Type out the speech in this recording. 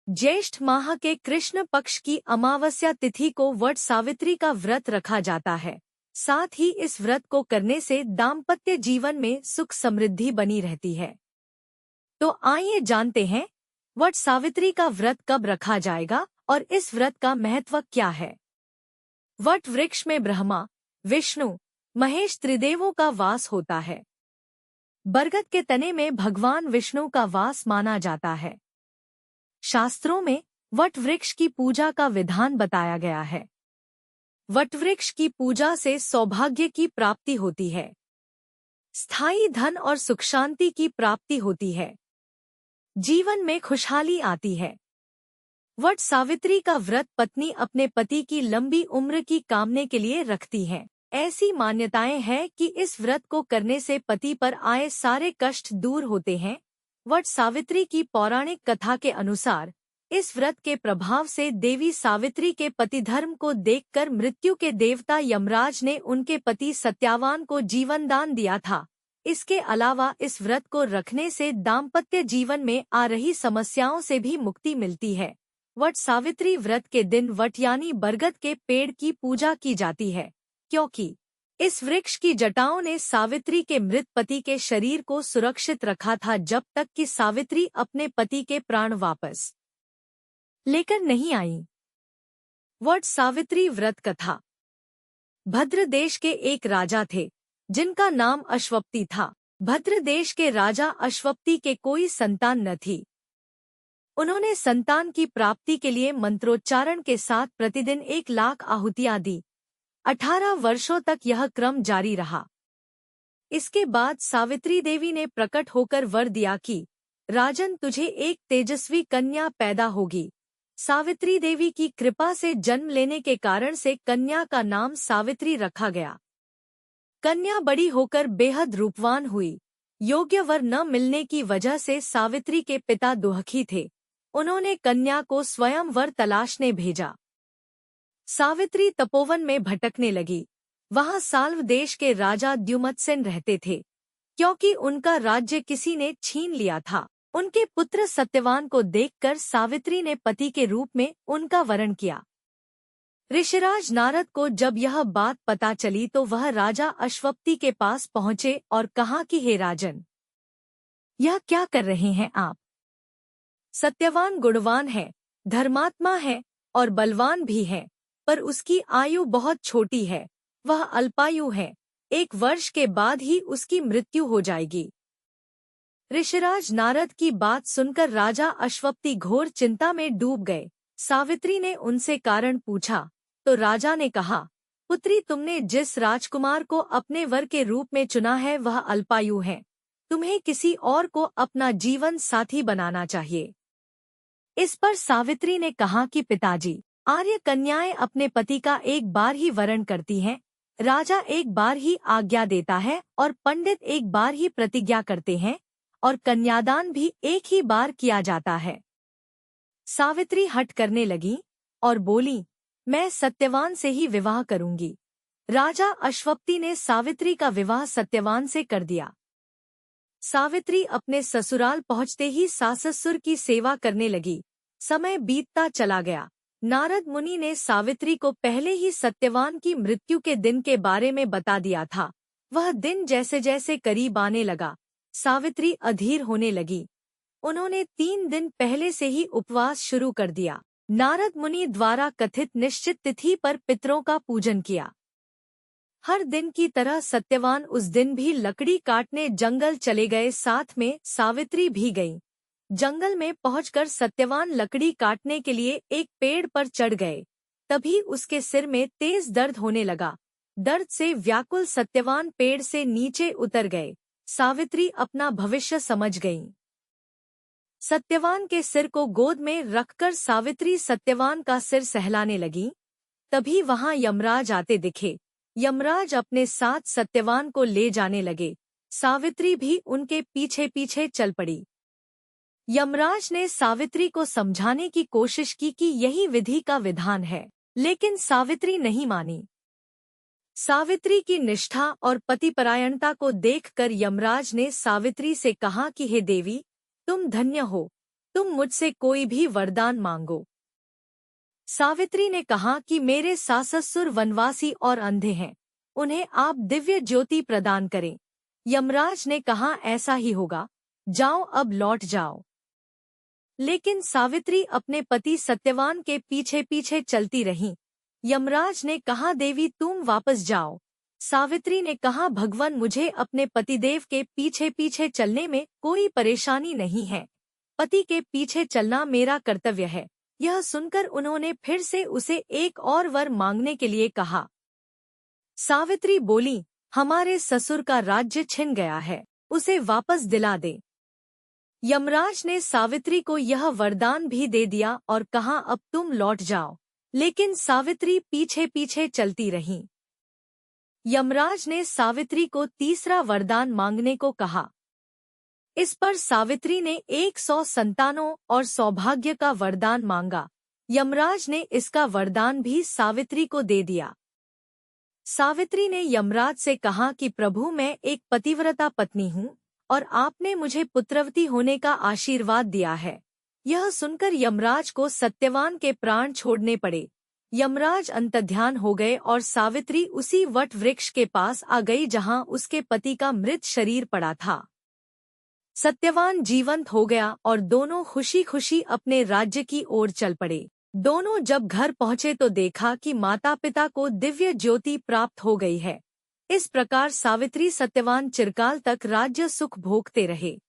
ज्येष्ठ माह के कृष्ण पक्ष की अमावस्या तिथि को वट सावित्री का व्रत रखा जाता है। साथ ही इस व्रत को करने से दाम्पत्य जीवन में सुख समृद्धि बनी रहती है। तो आइए जानते हैं वट सावित्री का व्रत कब रखा जाएगा और इस व्रत का महत्व क्या है। वट वृक्ष में ब्रह्मा, विष्णु, महेश त्रिदेवों का वास होता है। बरगद के तने में भगवान विष्णु का वास माना जाता है। शास्त्रों में वट वृक्ष की पूजा का विधान बताया गया है। वट वृक्ष की पूजा से सौभाग्य की प्राप्ति होती है, स्थायी धन और सुख शांति की प्राप्ति होती है, जीवन में खुशहाली आती है। वट सावित्री का व्रत पत्नी अपने पति की लंबी उम्र की कामना के लिए रखती है। ऐसी मान्यताएं हैं कि इस व्रत को करने से पति पर आए सारे कष्ट दूर होते हैं। वट सावित्री की पौराणिक कथा के अनुसार इस व्रत के प्रभाव से देवी सावित्री के पतिधर्म को देखकर मृत्यु के देवता यमराज ने उनके पति सत्यवान को जीवन दान दिया था। इसके अलावा इस व्रत को रखने से दाम्पत्य जीवन में आ रही समस्याओं से भी मुक्ति मिलती है। वट सावित्री व्रत के दिन वट यानी बरगद के पेड़ की पूजा की जाती है, क्योंकि इस वृक्ष की जटाओं ने सावित्री के मृत पति के शरीर को सुरक्षित रखा था जब तक कि सावित्री अपने पति के प्राण वापस लेकर नहीं आई। वट सावित्री व्रत कथा। भद्र देश के एक राजा थे जिनका नाम अश्वपति था। भद्र देश के राजा अश्वपति के कोई संतान न थी। उन्होंने संतान की प्राप्ति के लिए मंत्रोच्चारण के साथ प्रतिदिन 1,00,000 आहुतियां दी। 18 वर्षों तक यह क्रम जारी रहा। इसके बाद सावित्री देवी ने प्रकट होकर वर दिया कि राजन, तुझे एक तेजस्वी कन्या पैदा होगी। सावित्री देवी की कृपा से जन्म लेने के कारण से कन्या का नाम सावित्री रखा गया। कन्या बड़ी होकर बेहद रूपवान हुई। योग्य वर न मिलने की वजह से सावित्री के पिता दुखी थे। उन्होंने कन्या को स्वयं वर तलाशने भेजा। सावित्री तपोवन में भटकने लगी। वहां साल्व देश के राजा द्युमत्सेन रहते थे। क्योंकि उनका राज्य किसी ने छीन लिया था, उनके पुत्र सत्यवान को देखकर सावित्री ने पति के रूप में उनका वरण किया। ऋषिराज नारद को जब यह बात पता चली तो वह राजा अश्वपति के पास पहुंचे और कहा कि हे राजन, यह क्या कर रहे हैं आप? सत्यवान गुणवान है, धर्मात्मा है और बलवान भी है, पर उसकी आयु बहुत छोटी है। वह अल्पायु है। 1 वर्ष के बाद ही उसकी मृत्यु हो जाएगी। ऋषिराज नारद की बात सुनकर राजा अश्वपति घोर चिंता में डूब गए। सावित्री ने उनसे कारण पूछा तो राजा ने कहा, पुत्री, तुमने जिस राजकुमार को अपने वर के रूप में चुना है वह अल्पायु है। तुम्हें किसी और को अपना जीवन साथी बनाना चाहिए। इस पर सावित्री ने कहा कि पिताजी, आर्य कन्याएं अपने पति का एक बार ही वरण करती हैं, राजा एक बार ही आज्ञा देता है और पंडित एक बार ही प्रतिज्ञा करते हैं और कन्यादान भी एक ही बार किया जाता है। सावित्री हट करने लगी और बोली, मैं सत्यवान से ही विवाह करूंगी। राजा अश्वपति ने सावित्री का विवाह सत्यवान से कर दिया। सावित्री अपने ससुराल पहुंचते ही सास-ससुर की सेवा करने लगी। समय बीतता चला गया। नारद मुनि ने सावित्री को पहले ही सत्यवान की मृत्यु के दिन के बारे में बता दिया था। वह दिन जैसे जैसे करीब आने लगा, सावित्री अधीर होने लगी। उन्होंने 3 दिन पहले से ही उपवास शुरू कर दिया। नारद मुनि द्वारा कथित निश्चित तिथि पर पितरों का पूजन किया। हर दिन की तरह सत्यवान उस दिन भी लकड़ी काटने जंगल चले गए। साथ में सावित्री भी गई। जंगल में पहुंचकर सत्यवान लकड़ी काटने के लिए एक पेड़ पर चढ़ गए। तभी उसके सिर में तेज दर्द होने लगा। दर्द से व्याकुल सत्यवान पेड़ से नीचे उतर गए। सावित्री अपना भविष्य समझ गई। सत्यवान के सिर को गोद में रखकर सावित्री सत्यवान का सिर सहलाने लगी। तभी वहां यमराज आते दिखे। यमराज अपने साथ सत्यवान को ले जाने लगे। सावित्री भी उनके पीछे पीछे चल पड़ी। यमराज ने सावित्री को समझाने की कोशिश की कि यही विधि का विधान है, लेकिन सावित्री नहीं मानी। सावित्री की निष्ठा और पतिपरायणता को देखकर यमराज ने सावित्री से कहा कि हे देवी, तुम धन्य हो। तुम मुझसे कोई भी वरदान मांगो। सावित्री ने कहा कि मेरे सास-ससुर वनवासी और अंधे हैं, उन्हें आप दिव्य ज्योति प्रदान करें। यमराज ने कहा ऐसा ही होगा, जाओ अब लौट जाओ। लेकिन सावित्री अपने पति सत्यवान के पीछे पीछे चलती रहीं। यमराज ने कहा देवी तुम वापस जाओ। सावित्री ने कहा भगवान मुझे अपने पतिदेव के पीछे पीछे चलने में कोई परेशानी नहीं है, पति के पीछे चलना मेरा कर्तव्य है। यह सुनकर उन्होंने फिर से उसे एक और वर मांगने के लिए कहा। सावित्री बोली, हमारे ससुर का राज्य छिन गया है, उसे वापस दिला दे। यमराज ने सावित्री को यह वरदान भी दे दिया और कहा अब तुम लौट जाओ, लेकिन सावित्री पीछे पीछे चलती रही। यमराज ने सावित्री को तीसरा वरदान मांगने को कहा। इस पर सावित्री ने 100 संतानों और सौभाग्य का वरदान मांगा। यमराज ने इसका वरदान भी सावित्री को दे दिया। सावित्री ने यमराज से कहा कि प्रभु मैं एक पतिव्रता पत्नी हूँ और आपने मुझे पुत्रवती होने का आशीर्वाद दिया है। यह सुनकर यमराज को सत्यवान के प्राण छोड़ने पड़े। यमराज अंतर्ध्यान हो गए और सावित्री उसी वट वृक्ष के पास आ गई जहाँ उसके पति का मृत शरीर पड़ा था। सत्यवान जीवंत हो गया और दोनों खुशी खुशी अपने राज्य की ओर चल पड़े। दोनों जब घर पहुँचे तो देखा कि माता पिता को दिव्य ज्योति प्राप्त हो गई है। इस प्रकार सावित्री सत्यवान चिरकाल तक राज्य सुख भोगते रहे।